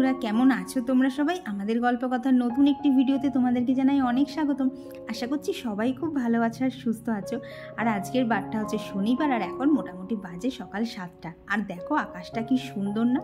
বন্ধুরা, কেমন আছো তোমরা সবাই? আমাদের গল্প কথার নতুন একটি ভিডিওতে তোমাদেরকে জানাই অনেক স্বাগতম। আশা করছি সবাই খুব ভালো আছো আর সুস্থ আছো। আর আজকের বারটা হচ্ছে শনিবার, আর এখন মোটামুটি বাজে সকাল 7টা। আর দেখো আকাশটা কি সুন্দর না?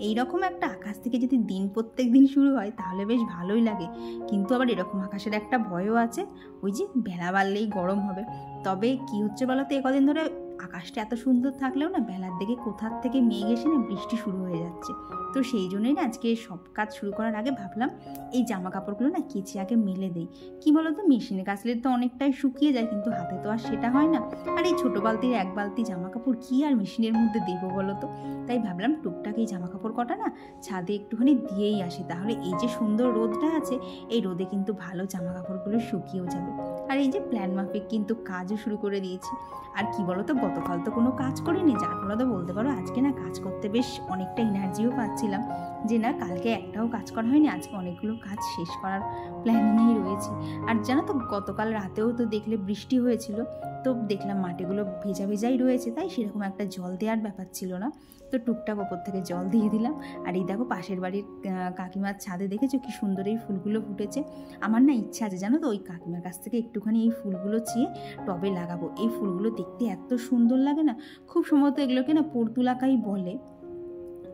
এইরকম একটা আকাশ থেকে যদি দিন প্রত্যেক দিন শুরু হয় তাহলে বেশ ভালোই লাগে, কিন্তু আবার এরকম আকাশের একটা ভয়ও আছে, ওই যে বেলা বাড়লেই গরম হবে। তবে কি হচ্ছে বলো তো, কদিন ধরে আকাশটা এত সুন্দর থাকলেও না বেলার দিকে কোথার থেকে মেঘ এসে না বৃষ্টি শুরু হয়ে যাচ্ছে। তো সেই জন্যই না আজকে সব কাজ শুরু করার আগে ভাবলাম এই জামা কাপড়গুলো না কেচে আগে মেলে দেই। কি বলো তো, মেশিনে কাচলে তো অনেকটাই শুকিয়ে যায়, কিন্তু হাতে তো আর সেটা হয় না। আর এই ছোটো বালতির এক বালতি জামা কাপড় কি আর মেশিনের মধ্যে দেবো বলো তো? তাই ভাবলাম টুকটাক এই জামা কাপড় কটা না ছাদে একটুখানি দিয়েই আসি, তাহলে এই যে সুন্দর রোদটা আছে এই রোদে কিন্তু ভালো জামা কাপড়গুলো শুকিয়েও যাবে। আর এই যে প্ল্যান মাফিক কিন্তু কাজও শুরু করে দিয়েছি। আর কি বলো তো, গতকাল তো কোনো কাজ করিনি, যার ফলে তো বলতে পারো আজকে না কাজ করতে বেশ অনেকটা এনার্জিও পাচ্ছিলাম, যে না কালকে একটাও কাজ করা হয়নি, আজকে অনেকগুলো কাজ শেষ করার প্ল্যানিংয়েই রয়েছি। আর জানো তো গতকাল রাতেও তো দেখলে বৃষ্টি হয়েছিল, তো দেখলাম মাটিগুলো ভেজা ভেজাই রয়েছে, তাই সেরকম একটা জল দেওয়ার ব্যাপার ছিল না, তো টুকটাক ওপর থেকে জল দিয়ে দিলাম। আর এই দেখো পাশের বাড়ির কাকিমার ছাদে দেখেছো কি সুন্দর এই ফুলগুলো ফুটেছে। আমার না ইচ্ছা আছে জানো তো, ওই কাকিমার কাছ থেকে একটুখানি এই ফুলগুলো চেয়ে টবে লাগাবো। এই ফুলগুলো দেখতে এত সুন্দর লাগে না, খুব সম্ভবত এগুলোকে না পর্তুলাকাই বলে।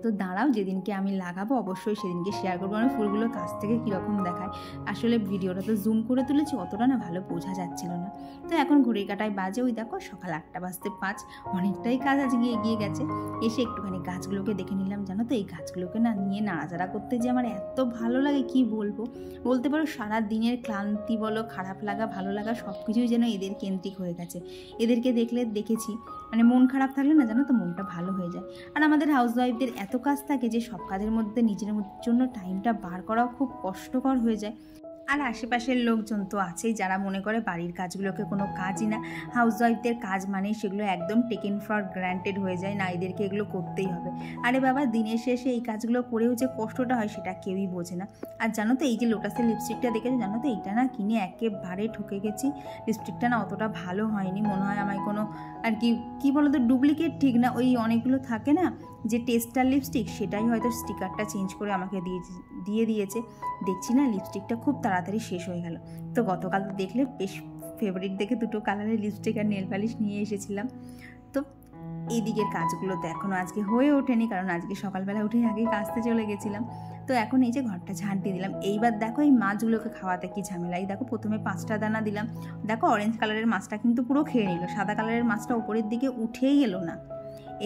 তো দাঁড়াও, যেদিনকে আমি লাগাবো অবশ্যই সেদিনকে শেয়ার করবো আমি ফুলগুলো কাছ থেকে কীরকম দেখায়। আসলে ভিডিওটা তো জুম করে তুলেছি, অতটা না ভালো বোঝা যাচ্ছিল না। তো এখন ঘড়ির কাঁটায় বাজে ওই দেখো সকাল 8:05, অনেকটাই কাজ আজকে এগিয়ে গেছে। এসে একটুখানি গাছগুলোকে দেখে নিলাম। জানো তো এই গাছগুলোকে না নিয়ে নাড়াচাড়া করতে যে আমার এত ভালো লাগে কি বলবো। বলতে পারো সারা দিনের ক্লান্তি বলো, খারাপ লাগা, ভালো লাগা সব কিছুই যেন এদের কেন্দ্রিক হয়ে গেছে। এদেরকে দেখেছি মানে মন খারাপ থাকলে না জানো তো মনটা ভালো হয়ে যায়। আর আমাদের হাউসওয়াইফদের এত কাজ থাকে যে সব কাজের মধ্যে নিজের জন্য টাইমটা বার করাও খুব কষ্টকর হয়ে যায়। আর আশেপাশের লোকজন তো আছেই যারা মনে করে বাড়ির কাজগুলোকে কোনো কাজই না, হাউসওয়াইফদের কাজ মানে সেগুলো একদম টেকেন ফর গ্রান্টেড হয়ে যায়, না এদেরকে এগুলো করতেই হবে। আরে বাবা, দিনের শেষে এই কাজগুলো করেও যে কষ্টটা হয় সেটা কেউই বোঝে না। আর জানো তো এই যে লোটাসের লিপস্টিকটা দেখেছো, জানো তো এইটা না কিনে একেবারে ঠকে গেছি। লিপস্টিকটা না অতটা ভালো হয়নি, মনে হয় আমায় কোনো আর কি বলো তো ডুপ্লিকেট ঠিক না, ওই অনেকগুলো থাকে না যে টেস্টার লিপস্টিক, সেটাই হয়তো স্টিকারটা চেঞ্জ করে আমাকে দিয়ে দিয়েছে। দেখছি না লিপস্টিকটা খুব তাড়াতাড়ি শেষ হয়ে গেল। তো গতকাল তো দেখলে বেশ ফেভারিট দেখে দুটো কালারের লিপস্টিক আর নেল পালিশ নিয়ে এসেছিলাম। তো এই দিকের কাজগুলো তো এখনও আজকে হয়ে ওঠেনি, কারণ আজকে সকালবেলা উঠেই আগেই কাজতে চলে গেছিলাম। তো এখন এই যে ঘরটা ঝাঁট দিয়ে দিলাম। এইবার দেখো এই মাছগুলোকে খাওয়াতে কি ঝামেলা। এই দেখো প্রথমে 5টা দানা দিলাম, দেখো অরেঞ্জ কালারের মাছটা কিন্তু পুরো খেয়ে নিল, সাদা কালারের মাছটা উপরের দিকে উঠেই এলো না।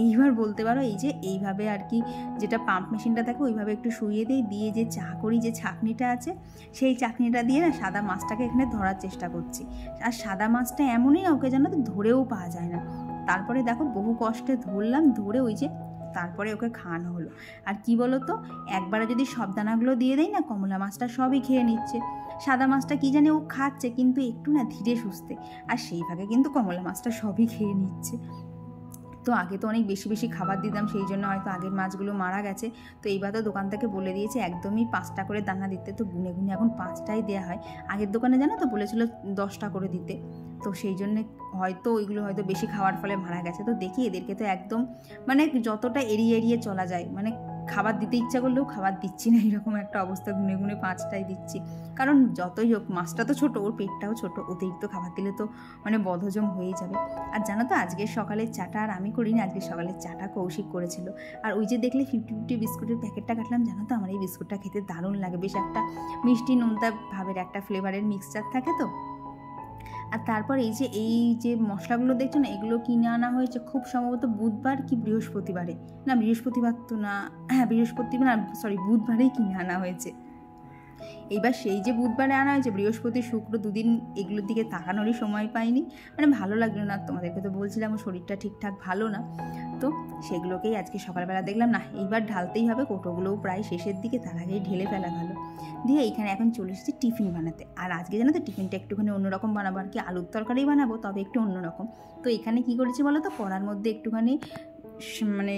এইবার বলতে পারো এই যে এইভাবে আর কি, যেটা পাম্প মেশিনটা থাকে ওইভাবে একটু শুইয়ে দিয়ে যে চা করি যে ছাঁকনিটা আছে, সেই ছাঁকনিটা দিয়ে না সাদা মাছটাকে এখানে ধরার চেষ্টা করছি। আর সাদা মাছটা এমনই না, ওকে জানো তো ধরেও পাওয়া যায় না। তারপরে দেখো বহু কষ্টে ধরলাম, ধরে ওই যে তারপরে ওকে খাওয়ানো হলো। আর কি বলো তো, একবারে যদি সব দানাগুলো দিয়ে দেয় না, কমলা মাছটা সবই খেয়ে নিচ্ছে। সাদা মাছটা কি জানে ও খাচ্ছে, কিন্তু একটু না ধীরে সুস্থে, আর সেই ভাগে কিন্তু কমলা মাছটা সবই খেয়ে নিচ্ছে। তো আগে তো অনেক বেশি বেশি খাবার দিতাম, সেই জন্য হয়তো আগের মাছগুলো মারা গেছে। তো এইবার তো দোকান থেকে বলে দিয়েছে একদমই 5টা করে দানা দিতে, তো গুনে গুনে এখন 5টাই দেওয়া হয়। আগের দোকানে জানো তো বলেছিল 10টা করে দিতে, তো সেই জন্যে হয়তো ওইগুলো হয়তো বেশি খাওয়ার ফলে মারা গেছে। তো দেখি এদেরকে তো একদম মানে যতটা এড়িয়ে চলা যায়, মানে খাবার দিতে ইচ্ছা করলেও খাবার দিচ্ছি না, এরকম একটা অবস্থা, গুনে গুনে 5টাই দিচ্ছি। কারণ যতই হোক মাছটা তো ছোটো, ওর পেটটাও ছোটো, অতিরিক্ত খাবার দিলে তো মানে বদহজম হয়েই যাবে। আর জানো তো আজকের সকালের চাটা আর আমি করিনি, আজকের সকালের চাটা কৌশিক করেছিল। আর ওই যে দেখলে 50-50 বিস্কুটের প্যাকেটটা কাটলাম, জানো তো আমার এই বিস্কুটটা খেতে দারুণ লাগে, বেশ একটা মিষ্টি নোনতা ভাবের একটা ফ্লেভারের মিক্সচার থাকে তো। আর তারপর এই যে মশলাগুলো দেখছো না, এগুলো কিনে আনা হয়েছে খুব সম্ভবত বুধবার কি বৃহস্পতিবারে, না বৃহস্পতিবার তো না, হ্যাঁ বৃহস্পতিবার না সরি বুধবারেই কিনে আনা হয়েছে। এইবার সেই যে বুধবারে আনা হয়েছে, বৃহস্পতি শুক্র দুদিন এগুলোর দিকে তাকানোরই সময় পাইনি, মানে ভালো লাগলো না। তোমাদেরকে তো বলছিলাম ওর শরীরটা ঠিকঠাক ভালো না, তো সেগুলোকেই আজকে সকালবেলা দেখলাম না এইবার ঢালতেই হবে, কৌটোগুলোও প্রায় শেষের দিকে, তার আগেই ঢেলে ফেলা ভালো। দিয়ে এইখানে এখন চলে এসেছি টিফিন বানাতে। আর আজকে জানো তো টিফিনটা একটুখানি অন্যরকম বানাবো, আর কি আলুর তরকারি বানাবো, তবে একটু অন্যরকম। তো এখানে কি করেছি বলো তো, কড়ার মধ্যে একটুখানি মানে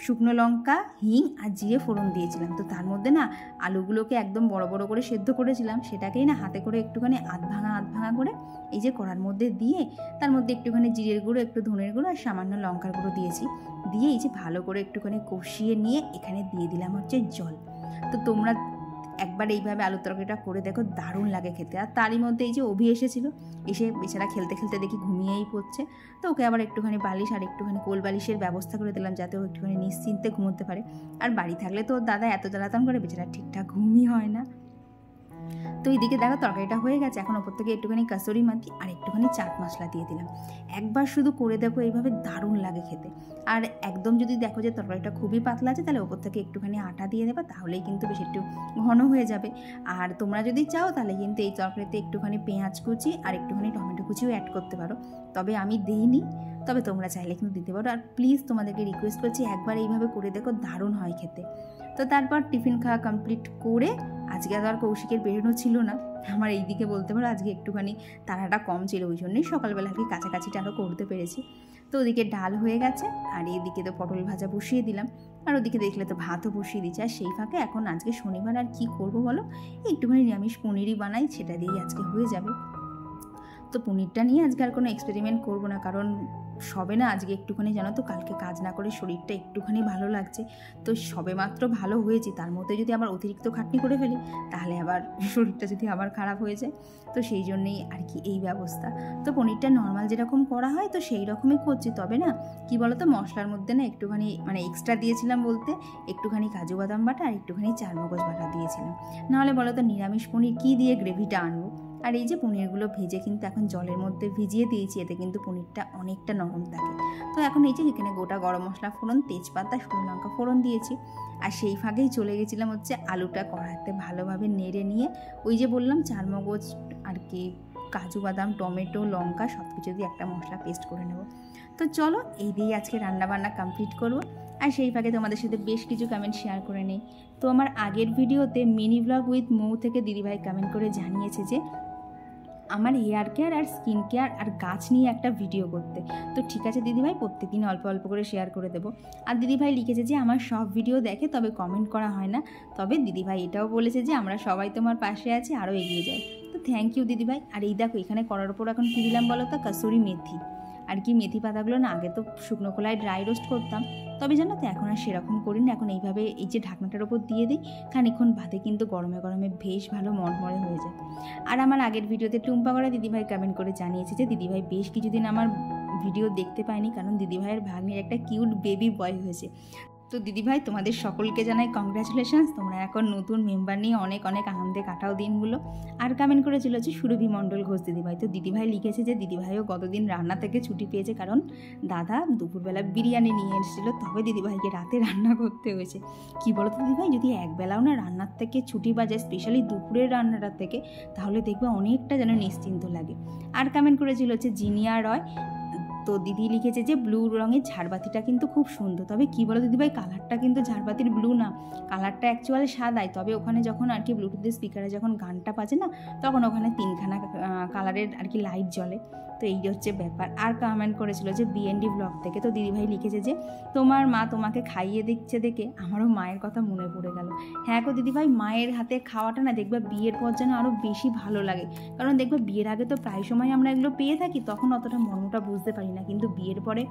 শুকনো লঙ্কা, হিং আর জিরে ফোড়ন দিয়েছিলাম। তো তার মধ্যে না আলুগুলোকে একদম বড় বড় করে সেদ্ধ করেছিলাম, সেটাকেই না হাতে করে একটুখানি আধ ভাঙা করে এই যে কড়ার মধ্যে দিয়ে, তার মধ্যে একটুখানি জিরের গুঁড়ো, একটু ধনের গুঁড়ো আর সামান্য লঙ্কার গুঁড়ো দিয়েছি। দিয়ে এই যে ভালো করে একটুখানি কষিয়ে নিয়ে এখানে দিয়ে দিলাম হচ্ছে জল। তো তোমরা একবার এইভাবে আলুর তরকারিটা করে দেখো, দারুণ লাগে খেতে। আর তারই মধ্যে এই যে অভি এসেছিলো, এসে বেচারা খেলতে খেলতে দেখি ঘুমিয়েই পড়ছে। তো ওকে আবার একটুখানি বালিশ আর একটুখানি কোল বালিশের ব্যবস্থা করে দিলাম, যাতে ও একটুখানি নিশ্চিন্তে ঘুমোতে পারে। আর বাড়ি থাকলে তো ওর দাদা এত জ্বালাতন করে, বেচারা ঠিকঠাক ঘুমই হয় না। তো এইদিকে দেখো তরকারিটা হয়ে গেছে, এখন ওপর থেকে একটুখানি কাসুরি মেথি আর একটুখানি চাট মশলা দিয়ে দিলাম। একবার শুধু করে দেখো, এইভাবে দারুণ লাগে খেতে। আর একদম যদি দেখো যে তরকারিটা খুবই পাতলা আছে, তাহলে ওপর থেকে একটুখানি আটা দিয়ে দেবা, তাহলেই কিন্তু বেশ একটু ঘন হয়ে যাবে। আর তোমরা যদি চাও তাহলে কিন্তু এই তরকারিতে একটুখানি পেঁয়াজ কুচি আর একটুখানি টমেটো কুচিও অ্যাড করতে পারো, তবে আমি দিইনি, তবে তোমরা চাইলে কিন্তু দিতে পারো। আর প্লিজ তোমাদেরকে রিকোয়েস্ট করছি, একবার এইভাবে করে দেখো, দারুণ হয় খেতে। তো তারপর টিফিন খাওয়া কমপ্লিট করে, আজকে আর কৌশিকের বেরোনো ছিল না, আমার এইদিকে বলতে পারো আজকে একটুখানি তাড়াটা কম ছিল, ওই জন্যই সকালবেলা আর কি কাছাকাছিটা আরও করতে পেরেছি। তো ওদিকে ডাল হয়ে গেছে, আর এইদিকে তো পটল ভাজা বসিয়ে দিলাম, আর ওদিকে দেখলে তো ভাতও বসিয়ে দিচ্ছে। আর সেই ফাঁকে এখন আজকে শনিবার আর কি করবো বলো, একটুখানি নিরামিষ পনিরই বানাই, সেটা দিয়েই আজকে হয়ে যাবে। তো পনিরটা নিয়ে আজকে আর কোনো এক্সপেরিমেন্ট করবো না, কারণ সবে না আজকে একটুখানি, জানো তো কালকে কাজ না করে শরীরটা একটুখানি ভালো লাগছে। তো সবে মাত্র ভালো হয়েছি, তার মধ্যে যদি আবার অতিরিক্ত খাটনি করে ফেলি, তাহলে আবার শরীরটা যদি আবার খারাপ হয়ে যায়, তো সেই জন্যেই আর কি এই ব্যবস্থা। তো পনিরটা নর্মাল যেরকম করা হয় তো সেই রকমই করছি, তবে না কি বলো তো, মশলার মধ্যে না একটুখানি মানে এক্সট্রা দিয়েছিলাম বলতে, একটুখানি কাজু বাদাম বাটা আর একটুখানি চারমগজ বাটা দিয়েছিলাম। নাহলে বলো তো নিরামিষ পনির কী দিয়ে গ্রেভিটা আনবো। আর এই যে পনিরগুলো ভেজে কিন্তু এখন জলের মধ্যে ভিজিয়ে দিয়েছি, এতে কিন্তু পনিরটা অনেকটা নরম থাকে। তো এখন এই যে এখানে গোটা গরম মশলা ফোড়ন, তেজপাতা, শুকনো লঙ্কা ফোড়ন দিয়েছি। আর সেই ফাঁকেই চলে গেছিলাম হচ্ছে আলুটা কড়াইতে ভালোভাবে নেড়ে নিয়ে, ওই যে বললাম চারমগজ আর কি কাজু বাদাম, টমেটো, লঙ্কা সব কিছু দিয়ে একটা মশলা পেস্ট করে নেব। তো চলো এই দিয়েই আজকে রান্নাবান্না কমপ্লিট করবো। আর সেই ফাঁকে তোমাদের সাথে বেশ কিছু কমেন্ট শেয়ার করে নেই। তো আমার আগের ভিডিওতে মিনি ব্লগ উইথ মৌ থেকে দিদিভাই কমেন্ট করে জানিয়েছে যে আমার হেয়ার কেয়ার আর স্কিন কেয়ার আর গাছ নিয়ে একটা ভিডিও করতে। তো ঠিক আছে দিদিভাই, প্রত্যেকদিন অল্প অল্প করে শেয়ার করে দেবো। আর দিদিভাই লিখেছে যে আমার সব ভিডিও দেখে, তবে কমেন্ট করা হয় না। তবে দিদিভাই এটাও বলেছে যে আমরা সবাই তোমার পাশে আছি, আরও এগিয়ে যাও। তো থ্যাংক ইউ দিদিভাই। আর এই দেখো এখানে করার ওপর এখন কী দিলাম বলো তো, কাসুরি মেথি। আর কি মেথি পাতাগুলো না আগে তো শুকনো খোলায় ড্রাই রোস্ট করতাম, তবে জানো তো এখন আর সেরকম করি না। এখন এইভাবে এই যে ঢাকনাটার ওপর দিয়ে দিই, খানিকক্ষণ বাদে কিন্তু গরমে গরমে বেশ ভালো মরমরে হয়ে যায়। আর আমার আগের ভিডিওতে টুম্পা করা দিদিভাই কমেন্ট করে জানিয়েছে যে দিদিভাই বেশ কিছুদিন আমার ভিডিও দেখতে পায়নি, কারণ দিদিভাইয়ের ভাগ্নির একটা কিউট বেবি বয় হয়েছে। তো দিদিভাই তোমাদের সকলকে জানাই কংগ্রাচুলেশনস, তোমরা এখন নতুন মেম্বার নিয়ে অনেক অনেক আনন্দে কাটাও দিনগুলো। আর কমেন্ট করেছিল যে সুরভি মণ্ডল ঘোষ দিদিভাই। তো দিদিভাই লিখেছে যে দিদিভাইও গতদিন রান্না থেকে ছুটি পেয়েছে, কারণ দাদা দুপুরবেলা বিরিয়ানি নিয়ে এসেছিলো, তবে দিদিভাইকে রাতে রান্না করতে হয়েছে। কী বলো তো দিদিভাই, যদি একবেলাও না রান্নার থেকে ছুটি বাজে, স্পেশালি দুপুরের রান্নাটার থেকে, তাহলে দেখবে অনেকটা যেন নিশ্চিন্ত লাগে। আর কমেন্ট করেছিল হচ্ছে জিনিয়া রয়। তো দিদি লিখেছে যে ব্লু রঙের ঝাড়বাতিটা কিন্তু খুব সুন্দর, তবে কী বলো দিদিভাই, কালারটা কিন্তু ঝাড়বাতির ব্লু না, কালারটা অ্যাকচুয়ালি সাদাই। তবে ওখানে যখন আর কি ব্লুটুথের স্পিকারে যখন গানটা বাজে না, তখন ওখানে 3খানা কালারের আর কি লাইট জ্বলে। তো এই হচ্ছে ব্যাপার। আর কমেন্ট করেছিল যে বিএনডি ব্লগ থেকে। তো দিদিভাই লিখেছে যে তোমার মা তোমাকে খাইয়ে দিচ্ছে দেখে আমারও মায়ের কথা মনে পড়ে গেল। হ্যাঁ গো দিদিভাই, মায়ের হাতে খাওয়াটা না দেখবে বিয়ের পর যেন আরও বেশি ভালো লাগে, কারণ দেখবে বিয়ের আগে তো প্রায় সময় আমরা এগুলো পেয়ে থাকি, তখন অতটা মর্মটা বুঝতে পারি না, কিন্তু বিয়ের পরে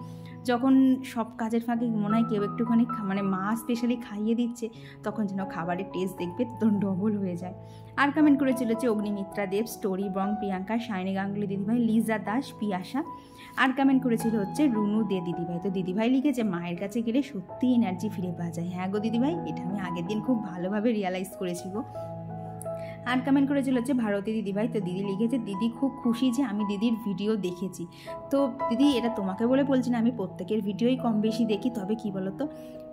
যখন সব কাজের ফাঁকে মনে হয় কেউ একটুখানি মানে মা স্পেশালি খাইয়ে দিচ্ছে, তখন যেন খাবারের টেস্ট দেখবে তো ডবল হয়ে যায়। আর কমেন্ট করেছিল যে অগ্নিমিত্রা দেব, স্টোরি বং, প্রিয়াঙ্কা, শাইনি গাঙ্গুলি দিদিভাই, লিজা দাস, পিয়াসা। আর কমেন্ট করেছিল হচ্ছে রুনু দে দিদিভাই। তো দিদিভাই লিখেছে মায়ের কাছে গেলে সত্যি এনার্জি ফিরে পাওয়া যায়। হ্যাঁ গো দিদিভাই, এটা আমি আগের দিন খুব ভালোভাবে রিয়ালাইজ করেছি গো। আর কমেন্ট করেছিল হচ্ছে ভারতী দিদিভাই। তো দিদি লিখেছে দিদি খুব খুশি যে আমি দিদির ভিডিও দেখেছি। তো দিদি এটা তোমাকে বলে বলছি না, আমি প্রত্যেকের ভিডিওই কম বেশি দেখি, তবে কি বলো তো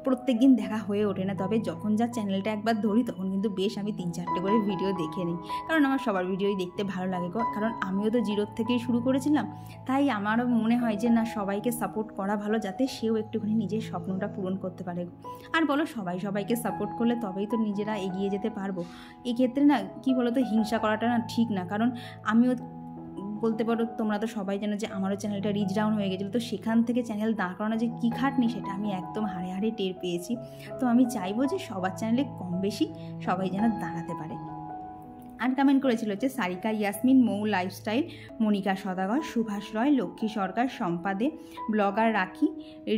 প্রত্যেক দিন দেখা হয়ে ওঠে না। তবে যখন যা চ্যানেলটা একবার ধরি তখন কিন্তু বেশ আমি 3-4টে করে ভিডিও দেখে নিই, কারণ আমার সবার ভিডিওই দেখতে ভালো লাগে গো। কারণ আমিও তো জিরোর থেকেই শুরু করেছিলাম, তাই আমারও মনে হয় যে না, সবাইকে সাপোর্ট করা ভালো, যাতে সেও একটুখানি নিজের স্বপ্নটা পূরণ করতে পারে। আর বলো সবাইকে সাপোর্ট করলে তবেই তো নিজেরা এগিয়ে যেতে পারবো। এক্ষেত্রে না কি বলো তো, হিংসা করাটা না ঠিক না, কারণ আমিও বলতে পারো, তোমরা তো সবাই জানো যে আমারও চ্যানেলটা রিচ ডাউন হয়ে গেছিলো, তো সেখান থেকে চ্যানেল দাঁড় করানো যে কী খাটনি সেটা আমি একদম হাড়ে হাড়ে টের পেয়েছি। তো আমি চাইবো যে সবার চ্যানেলে কম বেশি সবাই যেন দাঁড়াতে পারে। আর কমেন্ট করেছিল হচ্ছে সারিকা ইয়াসমিন, মৌ লাইফস্টাইল, মনিকা সদাগর, সুভাষ রয়, লক্ষ্মী সরকার, সম্পাদে, ব্লগার রাখি,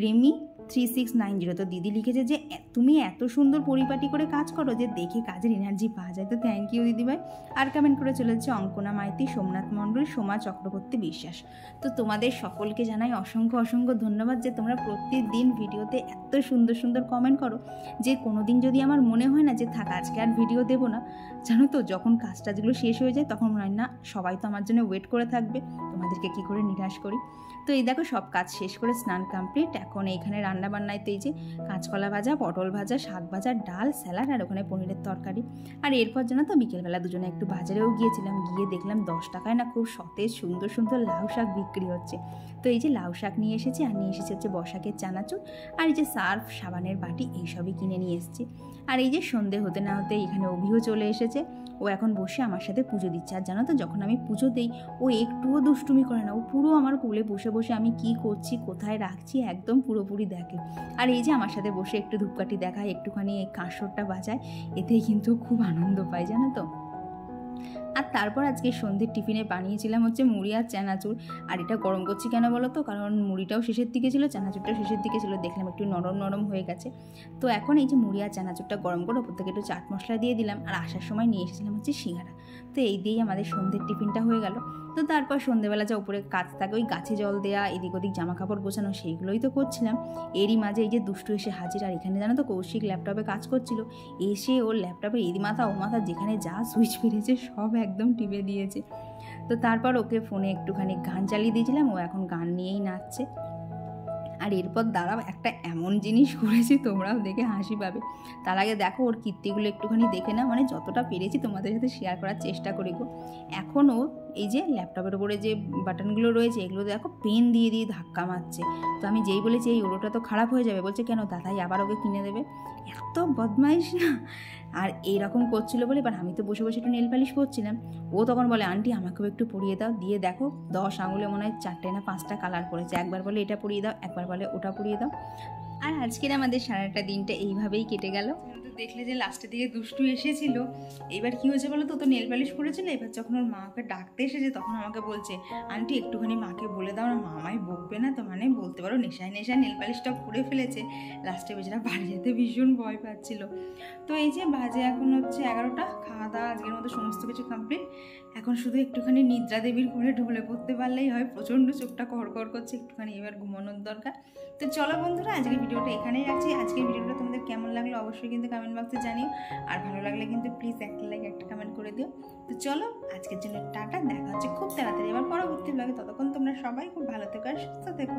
রিমি, 3690। তো দিদি লিখেছে যে তুমি এত সুন্দর পরিপাটি করে কাজ করো যে দেখে কাজের এনার্জি পাওয়া যায়। তো থ্যাংক ইউ দিদিভাই। আর কমেন্ট করে চলেছে অঙ্কনা মাইতি, সোমনাথ মণ্ডল, সোমা চক্রবর্তী বিশ্বাস। তো তোমাদের সকলকে জানাই অসংখ্য অসংখ্য ধন্যবাদ যে তোমরা প্রতিদিন ভিডিওতে এত সুন্দর সুন্দর কমেন্ট করো। যে কোনো দিন যদি আমার মনে হয় না যে থাক আজকে আর ভিডিও দেবো না, জানো তো যখন কাজ টাজগুলো শেষ হয়ে যায় তখন মনে হয় না সবাই তো আমার জন্য ওয়েট করে থাকবে, তোমাদেরকে কী করে নিরাশ করি। তো এই দেখো সব কাজ শেষ করে স্নান কমপ্লিট। এখন এইখানে রান্নাবান্নায় তো এই যে কাঁচকলা ভাজা, পটল ভাজা, শাক ভাজা, ডাল, স্যালাড আর ওখানে পনিরের তরকারি। আর এরপর জানো তো বিকেলবেলা দুজনে একটু বাজারেও গিয়েছিলাম, গিয়ে দেখলাম 10 টাকায় না খুব সতেজ সুন্দর সুন্দর লাউ শাক বিক্রি হচ্ছে। তো এই যে লাউ শাক নিয়ে এসেছি, আর নিয়ে এসেছি হচ্ছে বসাকের চানাচুর, আর এই যে সার্ফ, সাবানের বাটি এইসবই কিনে নিয়ে এসেছি। আর এই যে সন্ধে হতে না হতে এখানে অভিও চলে এসেছে। ও এখন বসে আমার সাথে পুজো দিচ্ছে। আর জানো তো যখন আমি পুজো দিই ও একটুও দুষ্টুমি করে না, ও পুরো আমার কোলে বসে বসে আমি কি করছি, কোথায় রাখছি একদম পুরোপুরি দেখে। আর এই যে আমার সাথে বসে একটু ধূপকাঠি দেখায়, একটুখানি এই কাঁসরটা বাজায়, এতেই কিন্তু খুব আনন্দ পায় জানো তো। আর তারপর আজকে সন্ধ্যের টিফিনে বানিয়েছিলাম হচ্ছে মুড়ি আর চানাচুর। আর এটা গরম করছি কেন বলো তো, কারণ মুড়িটাও শেষের দিকে ছিল, চানাচুরটাও শেষের দিকে ছিল, দেখলাম একটু নরম নরম হয়ে গেছে। তো এখন এই যে মুড়ি আর চানাচুরটা গরম করে ওপর থেকে একটু চাট মশলা দিয়ে দিলাম। আর আসার সময় নিয়ে এসেছিলাম হচ্ছে সিঙ্গারা। তো এই দিয়েই আমাদের সন্ধ্যের টিফিনটা হয়ে গেল। তো তারপর সন্ধ্যেবেলা যা উপরে কাজ থাকে ওই গাছে জল দেওয়া, এদিক ওদিক জামা কাপড় গোছানো, সেইগুলোই তো করছিলাম। এরই মাঝে এই যে দুষ্টু এসে হাজির। আর এখানে জানো তো কৌশিক ল্যাপটপে কাজ করছিল, এসে ওর ল্যাপটপে এই মাথা ও মাথা যেখানে যা সুইচ ফিরেছে সব একদম টিপে দিয়েছে। তো তারপর ওকে ফোনে একটুখানি গান চালিয়ে দিয়েছিলাম, ও এখন গান নিয়েই নাচছে। আর এরপর দাঁড়াও একটা এমন জিনিস করেছি তোমরাও দেখে হাসি পাবে। তার আগে দেখো ওর কীর্তিগুলো একটুখানি দেখে না, মানে যতটা পেরেছি তোমাদের সাথে শেয়ার করার চেষ্টা করি গো। এখনও এই যে ল্যাপটপের উপরে যে বাটনগুলো রয়েছে এগুলো দেখো পেন দিয়ে দিয়ে ধাক্কা মারছে। তো আমি যেই বলেছি এই ওটা তো খারাপ হয়ে যাবে, বলছে কেন দাদাই আবার ওকে কিনে দেবে। এত বদমাইশ না। আর এইরকম করছিল বলে এবার আমি তো বসে বসে একটু নেল পালিশ করছিলাম, ও তখন বলে আন্টি আমাকেও একটু পরিয়ে দাও। দিয়ে দেখো 10 আঙুলে মনে হয় 4টে না 5টা কালার করেছে, একবার বলে এটা পরিয়ে দাও, একবার বলে ওটা পরিয়ে দাও। আর আজকের আমাদের সারাটা দিনটা এইভাবেই কেটে গেল। দেখলে যে লাস্টের দিকে দুষ্টু এসেছিল, এবার কি হয়েছে বলো তো, নেল পালিশ করেছিল, এবার যখন ওর মাকে ডাকতে এসেছে তখন আমাকে বলছে আন্টি একটুখানি মাকে বলে দাও না, মা আমায় বকবে না তো। মানে বলতে পারো নেশায় নেশায় নেল পালিশটা করে ফেলেছে। লাস্টে বেচারা বাড়ি যেতে ভীষণ ভয় পাচ্ছিল। তো এই যে বাজে এখন হচ্ছে 11টা, খাওয়া দাওয়া আজকের মতো সমস্ত কিছু কমপ্লিট। এখন শুধু একটুখানি নিদ্রা দেবীর করে ঢলে পড়তে পারলেই হয়, প্রচণ্ড চোখটা কড়কড় করছে, একটুখানি এবার ঘুমানোর দরকার। তো চলো বন্ধুরা আজকের ভিডিওটা এখানেই রাখছি। আজকের ভিডিওটা তোমাদের কেমন লাগলো অবশ্যই কিন্তু কমেন্ট বক্সে জানিও। আর ভালো লাগলে কিন্তু প্লিজ একটা লাইক একটা কমেন্ট করে দিও। তো চলো আজকের জন্য টাটা, দেখা হচ্ছে খুব তাড়াতাড়ি আবার পরবর্তী ব্লগে। ততক্ষণ তোমরা সবাই খুব ভালো থেকো আর সুস্থ থেকো।